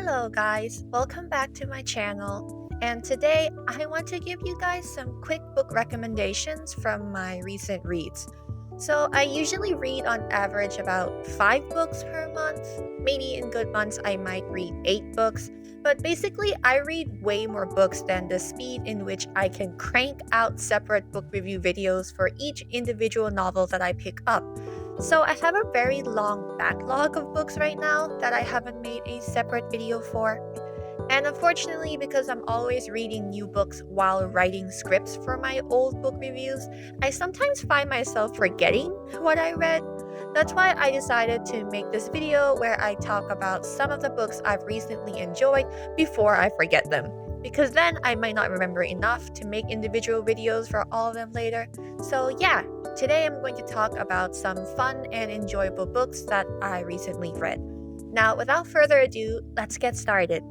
Hello guys, welcome back to my channel. And today I want to give you guys some quick book recommendations from my recent reads. So I usually read on average about 5 books per month. Maybe in good months I might read 8 books. But basically I read way more books than the speed in which I can crank out separate book review videos for each individual novel that I pick up. So I have a very long backlog of books right now that I haven't made a separate video for. And unfortunately, because I'm always reading new books while writing scripts for my old book reviews, I sometimes find myself forgetting what I read. That's why I decided to make this video where I talk about some of the books I've recently enjoyed before I forget them. Because then I might not remember enough to make individual videos for all of them later. So yeah, today I'm going to talk about some fun and enjoyable books that I recently read. Now, without further ado, let's get started.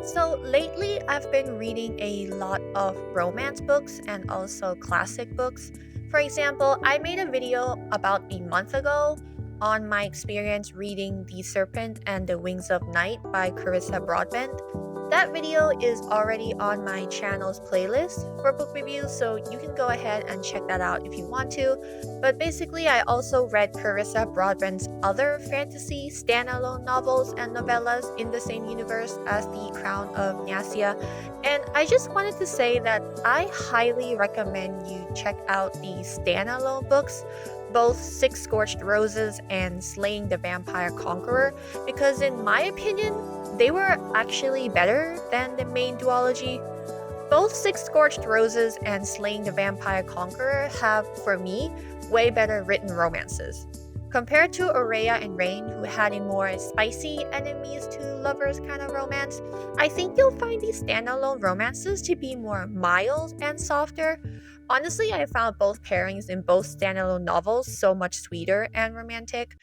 So lately, I've been reading a lot of romance books and also classic books. For example, I made a video about a month ago on my experience reading The Serpent and the Wings of Night by Carissa Broadbent. That video is already on my channel's playlist for book reviews, so you can go ahead and check that out if you want to. But basically, I also read Carissa Broadbent's other fantasy standalone novels and novellas in the same universe as The Crown of Nyasia, and I just wanted to say that I highly recommend you check out the standalone books, both Six Scorched Roses and Slaying the Vampire Conqueror, because in my opinion, they were actually better than the main duology. Both Six Scorched Roses and Slaying the Vampire Conqueror have, for me, way better written romances. Compared to Aurea and Rain, who had a more spicy enemies to lovers kind of romance, I think you'll find these standalone romances to be more mild and softer. Honestly, I found both pairings in both standalone novels so much sweeter and romantic.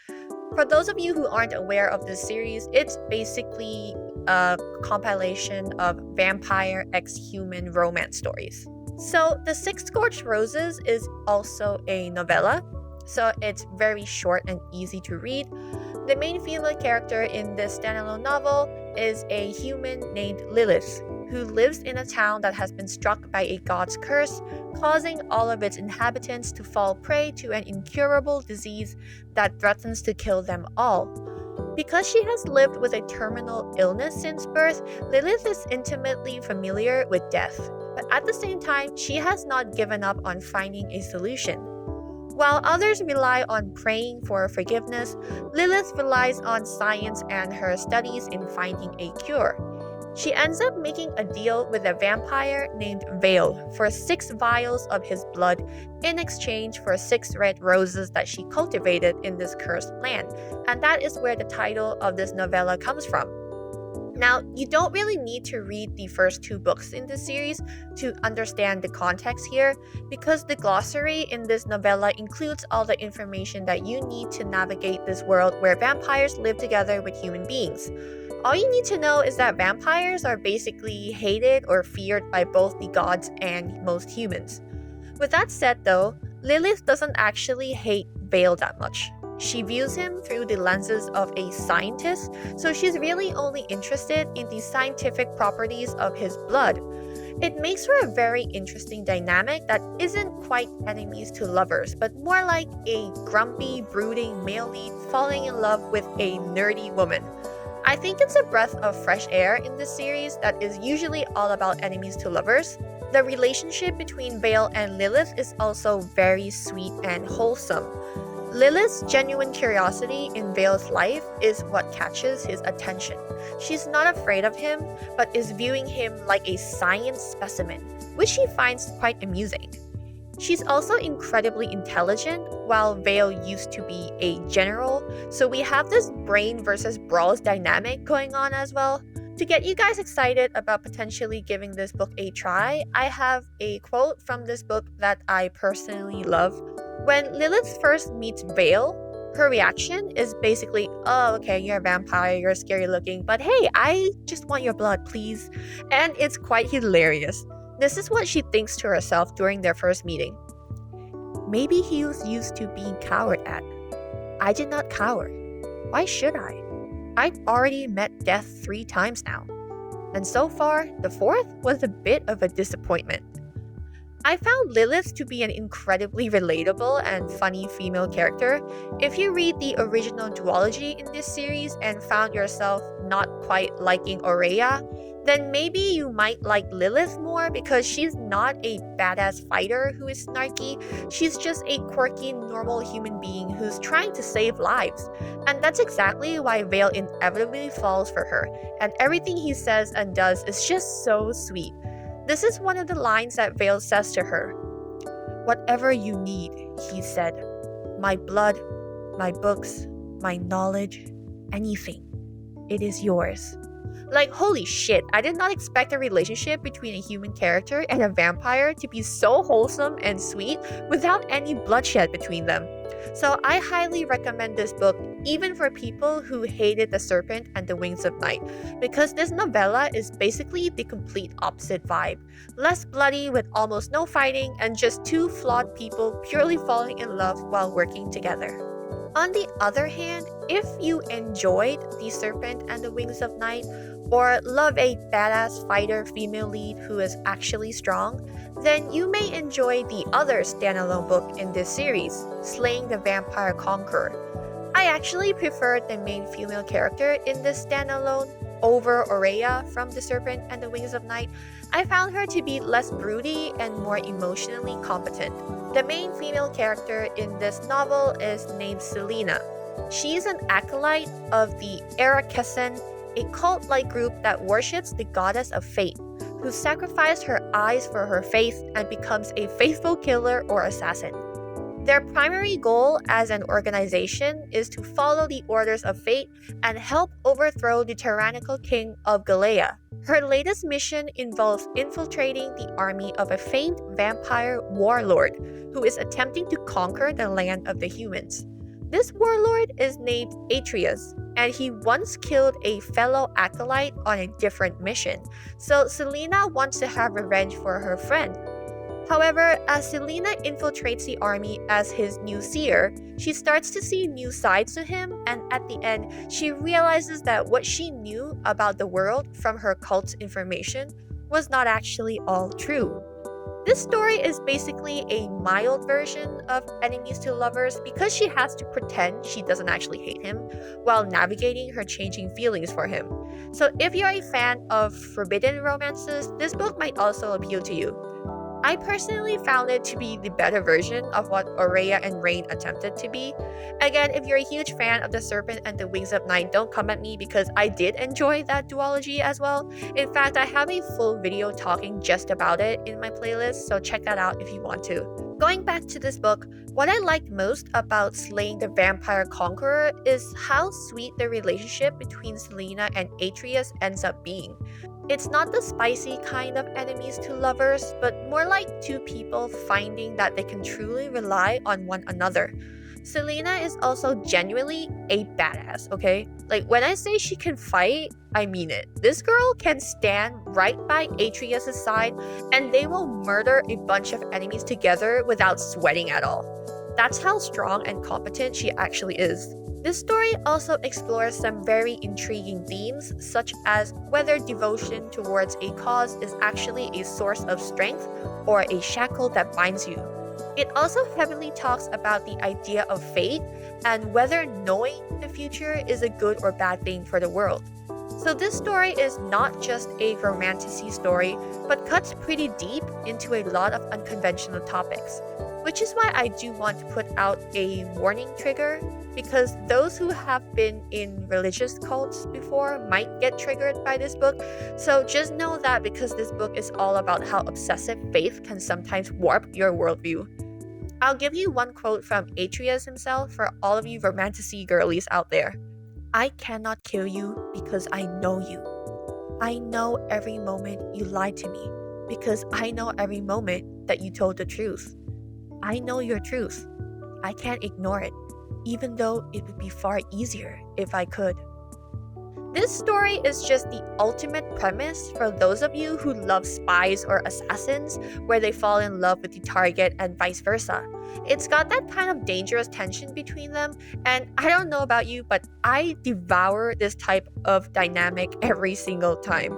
For those of you who aren't aware of this series, it's basically a compilation of vampire x human romance stories. So, The Six Scorched Roses is also a novella, so it's very short and easy to read. The main female character in this standalone novel is a human named Lilith, who lives in a town that has been struck by a god's curse, causing all of its inhabitants to fall prey to an incurable disease that threatens to kill them all. Because she has lived with a terminal illness since birth, Lilith is intimately familiar with death, but at the same time, she has not given up on finding a solution. While others rely on praying for forgiveness, Lilith relies on science and her studies in finding a cure. She ends up making a deal with a vampire named Vale for 6 vials of his blood in exchange for 6 red roses that she cultivated in this cursed land, and that is where the title of this novella comes from. Now, you don't really need to read the first 2 books in this series to understand the context here, because the glossary in this novella includes all the information that you need to navigate this world where vampires live together with human beings. All you need to know is that vampires are basically hated or feared by both the gods and most humans. With that said though, Lilith doesn't actually hate Vale that much. She views him through the lenses of a scientist, so she's really only interested in the scientific properties of his blood. It makes for a very interesting dynamic that isn't quite enemies to lovers, but more like a grumpy, brooding male lead falling in love with a nerdy woman. I think it's a breath of fresh air in this series that is usually all about enemies to lovers. The relationship between Vale and Lilith is also very sweet and wholesome. Lilith's genuine curiosity in Vale's life is what catches his attention. She's not afraid of him, but is viewing him like a science specimen, which she finds quite amusing. She's also incredibly intelligent, while Vale used to be a general, so we have this brain versus brawls dynamic going on as well. To get you guys excited about potentially giving this book a try, I have a quote from this book that I personally love. When Lilith first meets Vale, her reaction is basically, "Oh, okay, you're a vampire, you're scary looking, but hey, I just want your blood, please." And it's quite hilarious. This is what she thinks to herself during their first meeting. Maybe he was used to being cowered at. I did not cower. Why should I? I've already met death 3 times now. And so far, the fourth was a bit of a disappointment. I found Lilith to be an incredibly relatable and funny female character. If you read the original duology in this series and found yourself not quite liking Aurea, then maybe you might like Lilith more because she's not a badass fighter who is snarky. She's just a quirky, normal human being who's trying to save lives. And that's exactly why Vale inevitably falls for her, and everything he says and does is just so sweet. This is one of the lines that Vale says to her. "Whatever you need," he said. "My blood, my books, my knowledge, anything. It is yours." Like, holy shit, I did not expect a relationship between a human character and a vampire to be so wholesome and sweet without any bloodshed between them. So I highly recommend this book even for people who hated The Serpent and the Wings of Night, because this novella is basically the complete opposite vibe. Less bloody with almost no fighting and just two flawed people purely falling in love while working together. On the other hand, if you enjoyed The Serpent and the Wings of Night, or love a badass fighter female lead who is actually strong, then you may enjoy the other standalone book in this series, Slaying the Vampire Conqueror. I actually preferred the main female character in this standalone over Aurea from The Serpent and the Wings of Night. I found her to be less broody and more emotionally competent. The main female character in this novel is named Skylana. She's an acolyte of the Arakesen, a cult-like group that worships the goddess of fate, who sacrificed her eyes for her faith and becomes a faithful killer or assassin. Their primary goal as an organization is to follow the orders of fate and help overthrow the tyrannical king of Galea. Her latest mission involves infiltrating the army of a famed vampire warlord who is attempting to conquer the land of the humans. This warlord is named Atreus, and he once killed a fellow acolyte on a different mission, so Skylana wants to have revenge for her friend. However, as Skylana infiltrates the army as his new seer, she starts to see new sides to him, and at the end, she realizes that what she knew about the world from her cult's information was not actually all true. This story is basically a mild version of Enemies to Lovers because she has to pretend she doesn't actually hate him while navigating her changing feelings for him. So if you're a fan of forbidden romances, this book might also appeal to you. I personally found it to be the better version of what Aurea and Rain attempted to be. Again, if you're a huge fan of The Serpent and the Wings of Night, don't come at me because I did enjoy that duology as well. In fact, I have a full video talking just about it in my playlist, so check that out if you want to. Going back to this book, what I liked most about Slaying the Vampire Conqueror is how sweet the relationship between Skylana and Atreus ends up being. It's not the spicy kind of enemies to lovers, but more like two people finding that they can truly rely on one another. Skylana is also genuinely a badass, okay? Like, when I say she can fight, I mean it. This girl can stand right by Atreus' side and they will murder a bunch of enemies together without sweating at all. That's how strong and competent she actually is. This story also explores some very intriguing themes, such as whether devotion towards a cause is actually a source of strength or a shackle that binds you. It also heavily talks about the idea of fate and whether knowing the future is a good or bad thing for the world. So this story is not just a romantasy story, but cuts pretty deep into a lot of unconventional topics, which is why I do want to put out a warning trigger, because those who have been in religious cults before might get triggered by this book. So just know that, because this book is all about how obsessive faith can sometimes warp your worldview. I'll give you one quote from Atreus himself for all of you romantasy girlies out there. "I cannot kill you because I know you. I know every moment you lied to me because I know every moment that you told the truth. I know your truth. I can't ignore it, even though it would be far easier if I could." This story is just the ultimate premise for those of you who love spies or assassins, where they fall in love with the target and vice versa. It's got that kind of dangerous tension between them, and I don't know about you, but I devour this type of dynamic every single time.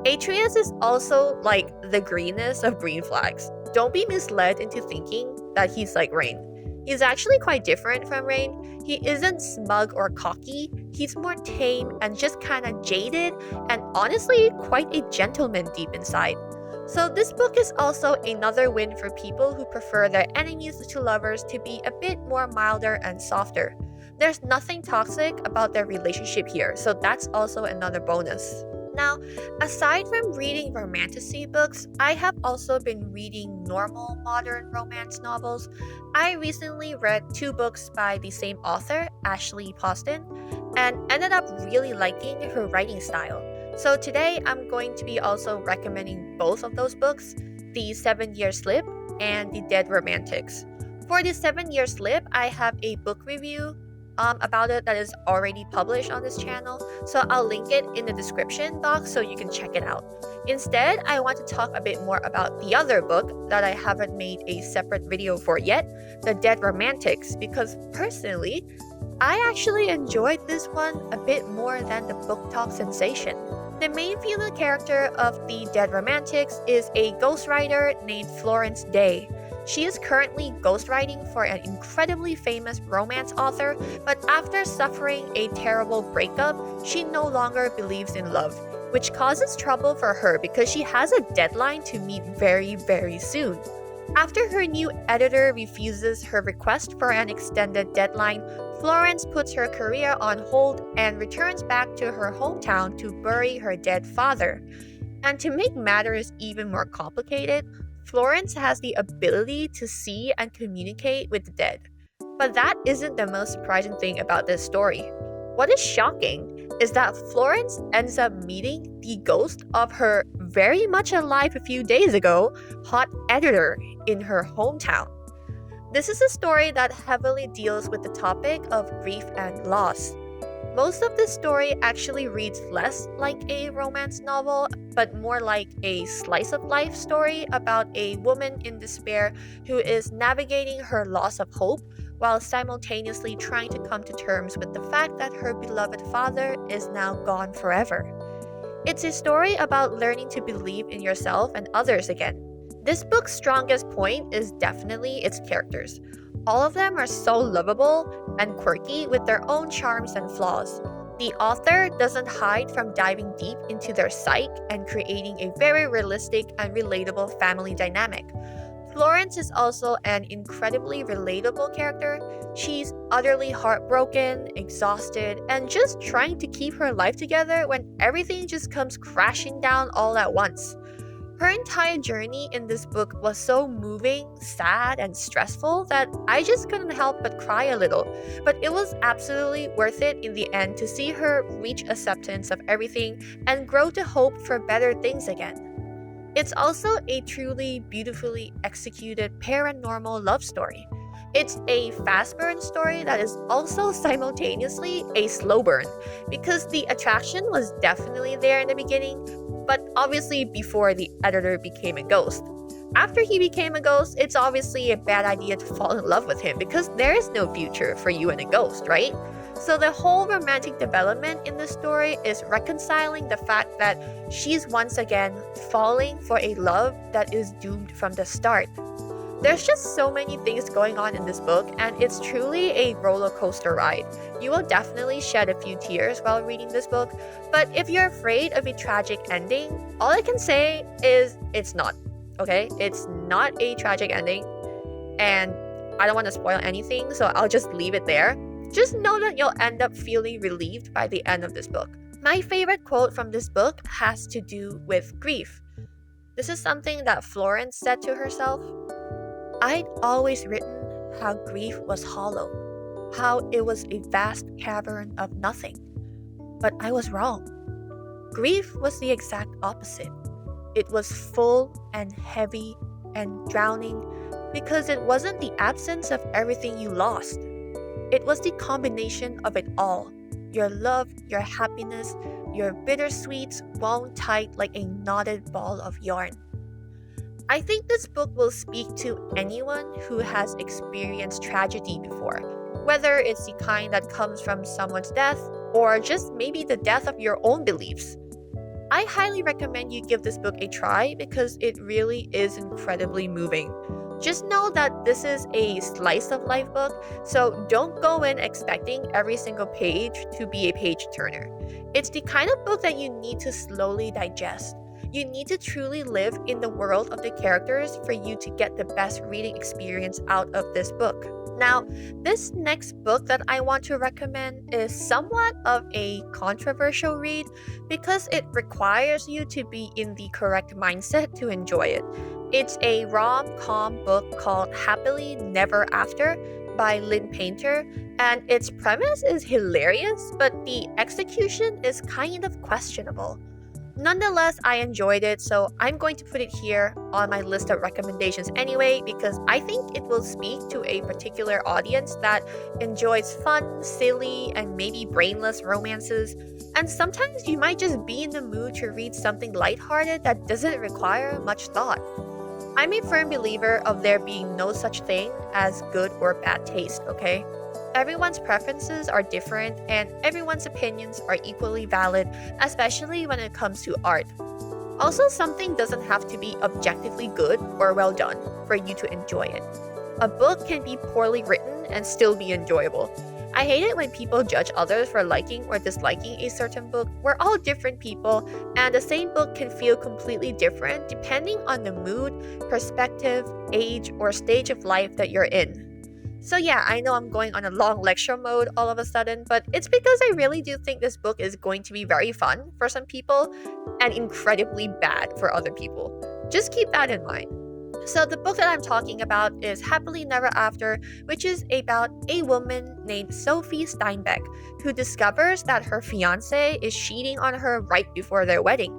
Atreus is also like the greenest of green flags. Don't be misled into thinking that he's like Rain. He's actually quite different from Rain. He isn't smug or cocky, he's more tame and just kinda jaded, and honestly, quite a gentleman deep inside. So, this book is also another win for people who prefer their enemies to lovers to be a bit more milder and softer. There's nothing toxic about their relationship here, so that's also another bonus. Now, aside from reading romantasy books, I have also been reading normal modern romance novels. I recently read two books by the same author, Ashley Poston, and ended up really liking her writing style. So today I'm going to be also recommending both of those books, The 7-Year Slip and The Dead Romantics. For The 7-Year Slip, I have a book review about it that is already published on this channel, so I'll link it in the description box so you can check it out. Instead, I want to talk a bit more about the other book that I haven't made a separate video for yet, The Dead Romantics, because personally, I actually enjoyed this one a bit more than the book talk sensation. The main female character of The Dead Romantics is a ghostwriter named Florence Day. She is currently ghostwriting for an incredibly famous romance author, but after suffering a terrible breakup, she no longer believes in love, which causes trouble for her because she has a deadline to meet very, very soon. After her new editor refuses her request for an extended deadline, Florence puts her career on hold and returns back to her hometown to bury her dead father. And to make matters even more complicated, Florence has the ability to see and communicate with the dead. But that isn't the most surprising thing about this story. What is shocking is that Florence ends up meeting the ghost of her very much alive a few days ago hot editor in her hometown. This is a story that heavily deals with the topic of grief and loss. Most of this story actually reads less like a romance novel, but more like a slice of life story about a woman in despair who is navigating her loss of hope while simultaneously trying to come to terms with the fact that her beloved father is now gone forever. It's a story about learning to believe in yourself and others again. This book's strongest point is definitely its characters. All of them are so lovable and quirky with their own charms and flaws. The author doesn't hide from diving deep into their psyche and creating a very realistic and relatable family dynamic. Florence is also an incredibly relatable character. She's utterly heartbroken, exhausted, and just trying to keep her life together when everything just comes crashing down all at once. Her entire journey in this book was so moving, sad, and stressful that I just couldn't help but cry a little. But it was absolutely worth it in the end to see her reach acceptance of everything and grow to hope for better things again. It's also a truly beautifully executed paranormal love story. It's a fast burn story that is also simultaneously a slow burn, because the attraction was definitely there in the beginning, but obviously before the editor became a ghost. After he became a ghost, it's obviously a bad idea to fall in love with him because there is no future for you and a ghost, right? So the whole romantic development in the story is reconciling the fact that she's once again falling for a love that is doomed from the start. There's just so many things going on in this book, and it's truly a roller coaster ride. You will definitely shed a few tears while reading this book, but if you're afraid of a tragic ending, all I can say is it's not, okay? It's not a tragic ending, and I don't want to spoil anything, so I'll just leave it there. Just know that you'll end up feeling relieved by the end of this book. My favorite quote from this book has to do with grief. This is something that Florence said to herself. I'd always written how grief was hollow, how it was a vast cavern of nothing. But I was wrong. Grief was the exact opposite. It was full and heavy and drowning because it wasn't the absence of everything you lost. It was the combination of it all. your love, your happiness, your bittersweets wound tight like a knotted ball of yarn. I think this book will speak to anyone who has experienced tragedy before, whether it's the kind that comes from someone's death or just maybe the death of your own beliefs. I highly recommend you give this book a try because it really is incredibly moving. Just know that this is a slice of life book, so don't go in expecting every single page to be a page turner. It's the kind of book that you need to slowly digest. You need to truly live in the world of the characters for you to get the best reading experience out of this book. Now, this next book that I want to recommend is somewhat of a controversial read because it requires you to be in the correct mindset to enjoy it. It's a rom-com book called Happily Never After by Lynn Painter, and its premise is hilarious, but the execution is kind of questionable. Nonetheless, I enjoyed it, so I'm going to put it here on my list of recommendations anyway because I think it will speak to a particular audience that enjoys fun, silly, and maybe brainless romances. And sometimes you might just be in the mood to read something lighthearted that doesn't require much thought. I'm a firm believer of there being no such thing as good or bad taste, okay? Everyone's preferences are different and everyone's opinions are equally valid, especially when it comes to art. Also, something doesn't have to be objectively good or well done for you to enjoy it. A book can be poorly written and still be enjoyable. I hate it when people judge others for liking or disliking a certain book. We're all different people, and the same book can feel completely different depending on the mood, perspective, age, or stage of life that you're in. So yeah, I know I'm going on a long lecture mode all of a sudden, but it's because I really do think this book is going to be very fun for some people and incredibly bad for other people. Just keep that in mind. So the book that I'm talking about is Happily Never After, which is about a woman named Sophie Steinbeck who discovers that her fiancé is cheating on her right before their wedding.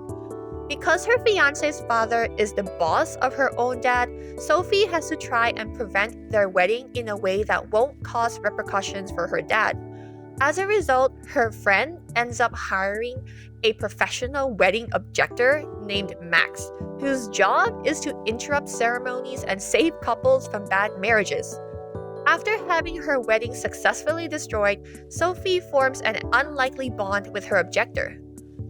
Because her fiancé's father is the boss of her own dad, Sophie has to try and prevent their wedding in a way that won't cause repercussions for her dad. As a result, her friend ends up hiring a professional wedding objector named Max, whose job is to interrupt ceremonies and save couples from bad marriages. After having her wedding successfully destroyed, Sophie forms an unlikely bond with her objector.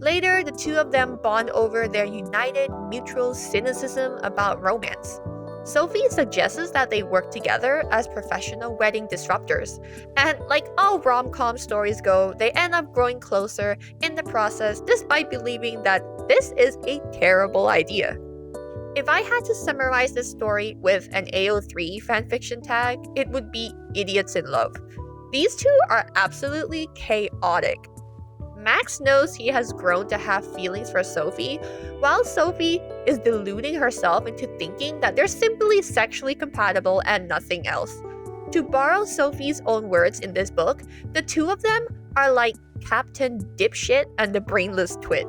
Later, the two of them bond over their united mutual cynicism about romance. Sophie suggests that they work together as professional wedding disruptors, and like all rom-com stories go, they end up growing closer in the process despite believing that this is a terrible idea. If I had to summarize this story with an AO3 fanfiction tag, it would be idiots in love. These two are absolutely chaotic. Max knows he has grown to have feelings for Sophie, while Sophie is deluding herself into thinking that they're simply sexually compatible and nothing else. To borrow Sophie's own words in this book, the two of them are like Captain Dipshit and the Brainless Twit.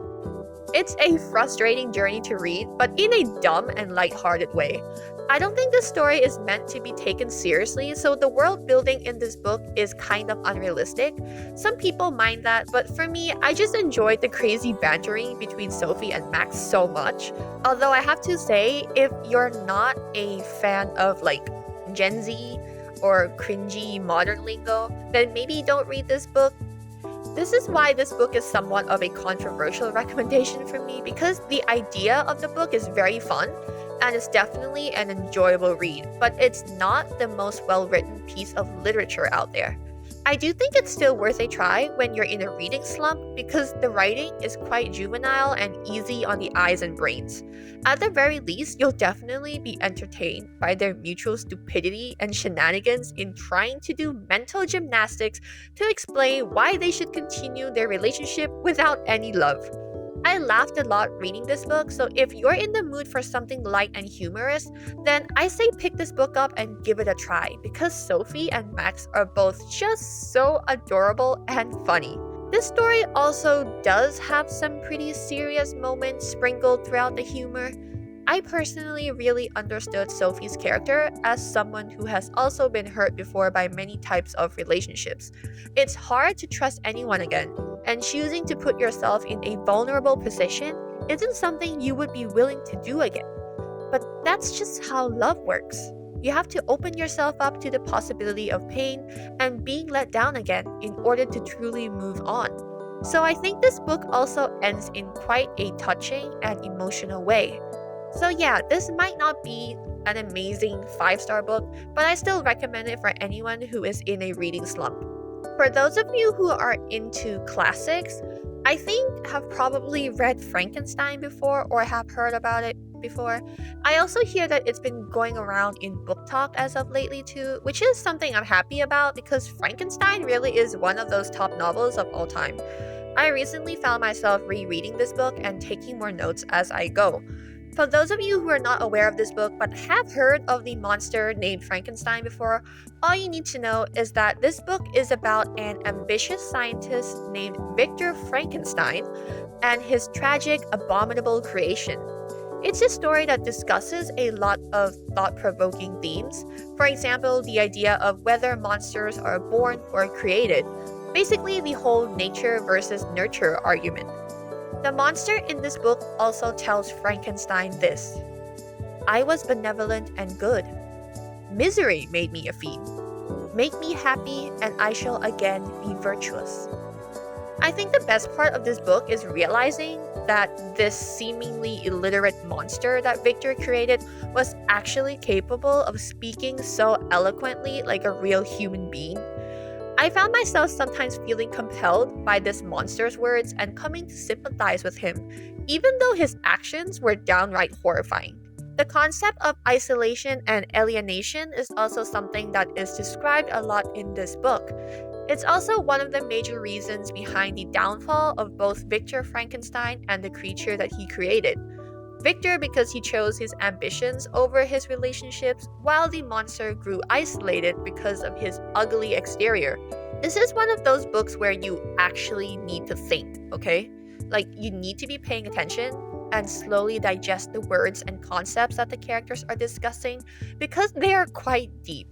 It's a frustrating journey to read, but in a dumb and lighthearted way. I don't think this story is meant to be taken seriously, so the world building in this book is kind of unrealistic. Some people mind that, but for me, I just enjoyed the crazy bantering between Sophie and Max so much. Although I have to say, if you're not a fan of like Gen Z or cringy modern lingo, then maybe don't read this book. This is why this book is somewhat of a controversial recommendation for me because the idea of the book is very fun and it's definitely an enjoyable read, but it's not the most well-written piece of literature out there. I do think it's still worth a try when you're in a reading slump because the writing is quite juvenile and easy on the eyes and brains. At the very least, you'll definitely be entertained by their mutual stupidity and shenanigans in trying to do mental gymnastics to explain why they should continue their relationship without any love. I laughed a lot reading this book, so if you're in the mood for something light and humorous, then I say pick this book up and give it a try because Sophie and Max are both just so adorable and funny. This story also does have some pretty serious moments sprinkled throughout the humor. I personally really understood Sophie's character as someone who has also been hurt before by many types of relationships. It's hard to trust anyone again, and choosing to put yourself in a vulnerable position isn't something you would be willing to do again. But that's just how love works. You have to open yourself up to the possibility of pain and being let down again in order to truly move on. So I think this book also ends in quite a touching and emotional way. So yeah, this might not be an amazing 5-star book, but I still recommend it for anyone who is in a reading slump. For those of you who are into classics, I think have probably read Frankenstein before or have heard about it before. I also hear that it's been going around in book talk as of lately too, which is something I'm happy about because Frankenstein really is one of those top novels of all time. I recently found myself rereading this book and taking more notes as I go. For those of you who are not aware of this book but have heard of the monster named Frankenstein before, all you need to know is that this book is about an ambitious scientist named Victor Frankenstein and his tragic, abominable creation. It's a story that discusses a lot of thought provoking themes. For example, the idea of whether monsters are born or created. Basically, the whole nature versus nurture argument. The monster in this book also tells Frankenstein this: I was benevolent and good. Misery made me a fiend. Make me happy, and I shall again be virtuous. I think the best part of this book is realizing that this seemingly illiterate monster that Victor created was actually capable of speaking so eloquently like a real human being. I found myself sometimes feeling compelled by this monster's words and coming to sympathize with him, even though his actions were downright horrifying. The concept of isolation and alienation is also something that is described a lot in this book. It's also one of the major reasons behind the downfall of both Victor Frankenstein and the creature that he created. Victor because he chose his ambitions over his relationships, while the monster grew isolated because of his ugly exterior. This is one of those books where you actually need to think, okay? Like, you need to be paying attention and slowly digest the words and concepts that the characters are discussing because they are quite deep.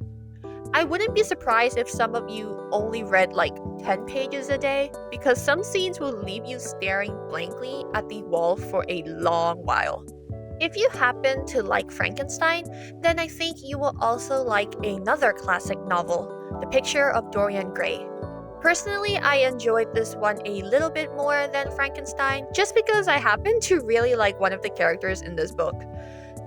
I wouldn't be surprised if some of you only read like 10 pages a day because some scenes will leave you staring blankly at the wall for a long while. If you happen to like Frankenstein, then I think you will also like another classic novel, The Picture of Dorian Gray. Personally, I enjoyed this one a little bit more than Frankenstein just because I happen to really like one of the characters in this book.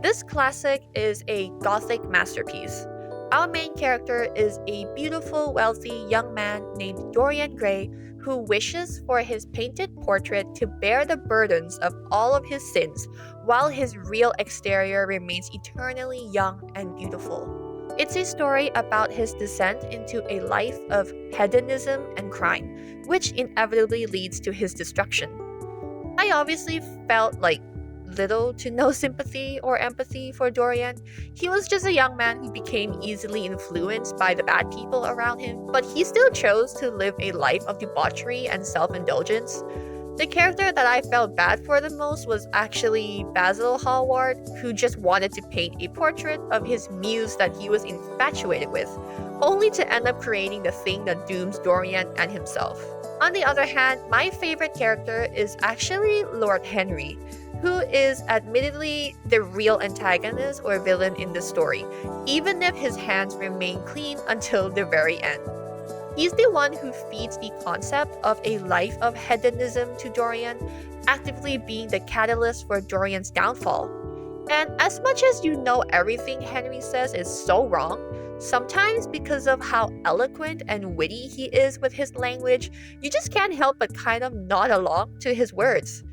This classic is a gothic masterpiece. Our main character is a beautiful, wealthy young man named Dorian Gray who wishes for his painted portrait to bear the burdens of all of his sins while his real exterior remains eternally young and beautiful. It's a story about his descent into a life of hedonism and crime, which inevitably leads to his destruction. I obviously felt like little to no sympathy or empathy for Dorian. He was just a young man who became easily influenced by the bad people around him, but he still chose to live a life of debauchery and self-indulgence. The character that I felt bad for the most was actually Basil Hallward, who just wanted to paint a portrait of his muse that he was infatuated with, only to end up creating the thing that dooms Dorian and himself. On the other hand, my favorite character is actually Lord Henry, who is admittedly the real antagonist or villain in the story, even if his hands remain clean until the very end. He's the one who feeds the concept of a life of hedonism to Dorian, actively being the catalyst for Dorian's downfall. And as much as you know everything Henry says is so wrong, sometimes because of how eloquent and witty he is with his language, you just can't help but kind of nod along to his words.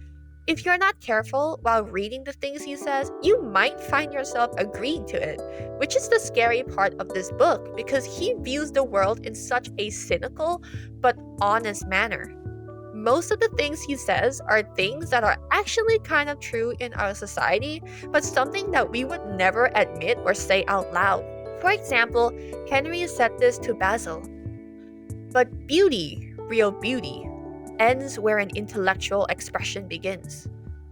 If you're not careful while reading the things he says, you might find yourself agreeing to it, which is the scary part of this book because he views the world in such a cynical but honest manner. Most of the things he says are things that are actually kind of true in our society, but something that we would never admit or say out loud. For example, Henry said this to Basil. But beauty, real beauty, ends where an intellectual expression begins.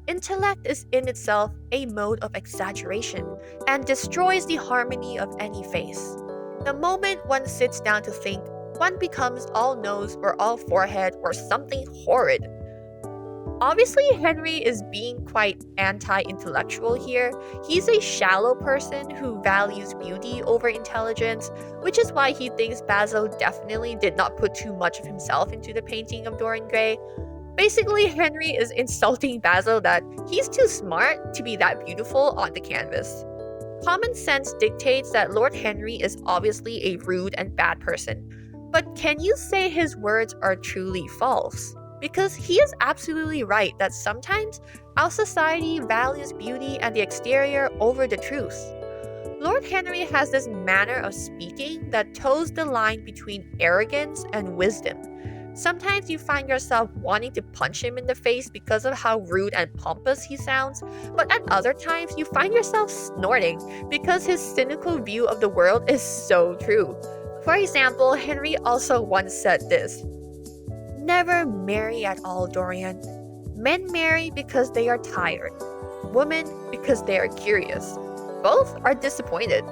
Intellect is in itself a mode of exaggeration and destroys the harmony of any face. The moment one sits down to think, one becomes all nose or all forehead or something horrid. Obviously, Henry is being quite anti intellectual here. He's a shallow person who values beauty over intelligence, which is why he thinks Basil definitely did not put too much of himself into the painting of Dorian Gray. Basically, Henry is insulting Basil that he's too smart to be that beautiful on the canvas. Common sense dictates that Lord Henry is obviously a rude and bad person. But can you say his words are truly false? Because he is absolutely right that sometimes our society values beauty and the exterior over the truth. Lord Henry has this manner of speaking that toes the line between arrogance and wisdom. Sometimes you find yourself wanting to punch him in the face because of how rude and pompous he sounds, but at other times you find yourself snorting because his cynical view of the world is so true. For example, Henry also once said this: "Never marry at all, Dorian. Men marry because they are tired, women because they are curious. Both are disappointed."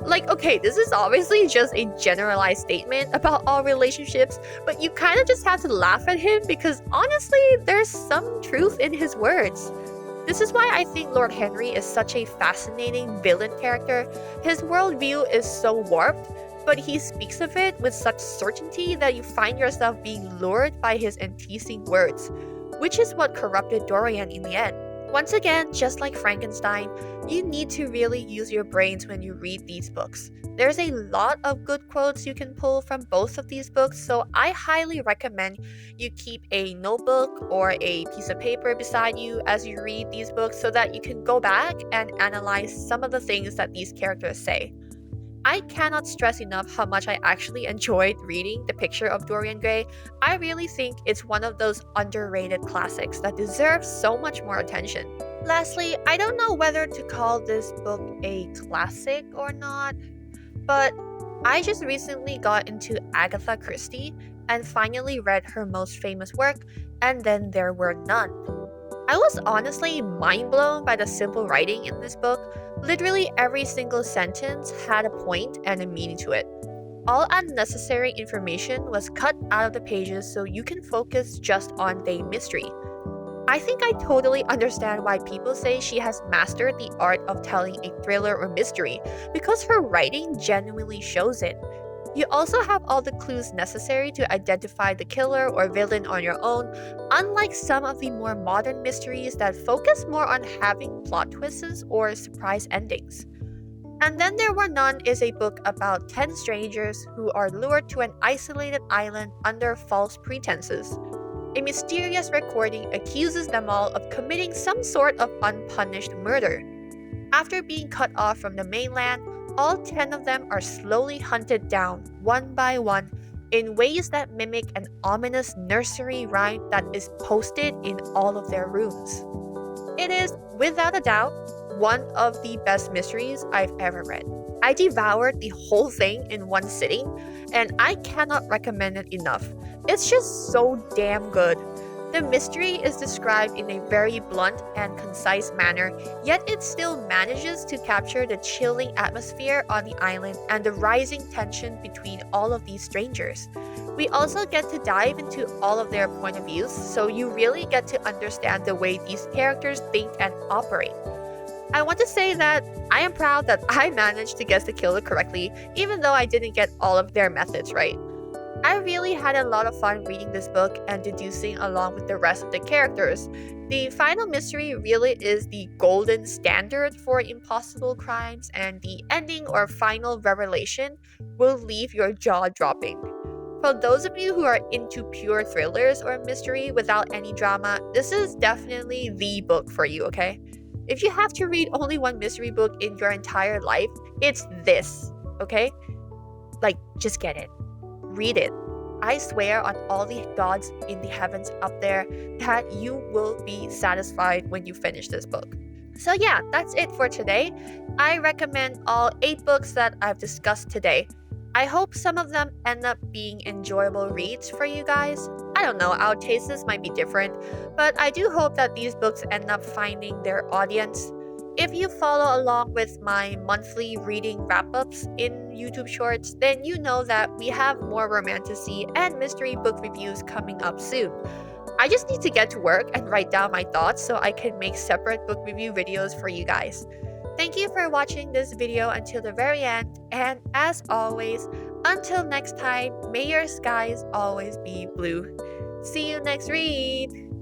Like, okay, this is obviously just a generalized statement about all relationships, but you kind of just have to laugh at him because honestly, there's some truth in his words. This is why I think Lord Henry is such a fascinating villain character. His worldview is so warped, but he speaks of it with such certainty that you find yourself being lured by his enticing words, which is what corrupted Dorian in the end. Once again, just like Frankenstein, you need to really use your brains when you read these books. There's a lot of good quotes you can pull from both of these books, so I highly recommend you keep a notebook or a piece of paper beside you as you read these books so that you can go back and analyze some of the things that these characters say. I cannot stress enough how much I actually enjoyed reading The Picture of Dorian Gray. I really think it's one of those underrated classics that deserves so much more attention. Lastly, I don't know whether to call this book a classic or not, but I just recently got into Agatha Christie and finally read her most famous work, And Then There Were None. I was honestly mind blown by the simple writing in this book. Literally every single sentence had a point and a meaning to it. All unnecessary information was cut out of the pages so you can focus just on the mystery. I think I totally understand why people say she has mastered the art of telling a thriller or mystery, because her writing genuinely shows it. You also have all the clues necessary to identify the killer or villain on your own, unlike some of the more modern mysteries that focus more on having plot twists or surprise endings. And Then There Were None is a book about 10 strangers who are lured to an isolated island under false pretenses. A mysterious recording accuses them all of committing some sort of unpunished murder. After being cut off from the mainland, all 10 of them are slowly hunted down, one by one, in ways that mimic an ominous nursery rhyme that is posted in all of their rooms. It is, without a doubt, one of the best mysteries I've ever read. I devoured the whole thing in one sitting, and I cannot recommend it enough. It's just so damn good. The mystery is described in a very blunt and concise manner, yet it still manages to capture the chilling atmosphere on the island and the rising tension between all of these strangers. We also get to dive into all of their point of views, so you really get to understand the way these characters think and operate. I want to say that I am proud that I managed to guess the killer correctly, even though I didn't get all of their methods right. I really had a lot of fun reading this book and deducing along with the rest of the characters. The final mystery really is the golden standard for impossible crimes, and the ending or final revelation will leave your jaw dropping. For those of you who are into pure thrillers or mystery without any drama, this is definitely the book for you, okay? If you have to read only one mystery book in your entire life, it's this, okay? Like, just get it. Read it. I swear on all the gods in the heavens up there that you will be satisfied when you finish this book. So yeah, that's it for today. I recommend all 8 books that I've discussed today. I hope some of them end up being enjoyable reads for you guys. I don't know, our tastes might be different, but I do hope that these books end up finding their audience. If you follow along with my monthly reading wrap ups in YouTube Shorts, then you know that we have more romantasy and mystery book reviews coming up soon. I just need to get to work and write down my thoughts so I can make separate book review videos for you guys. Thank you for watching this video until the very end, and as always, until next time, may your skies always be blue. See you next read!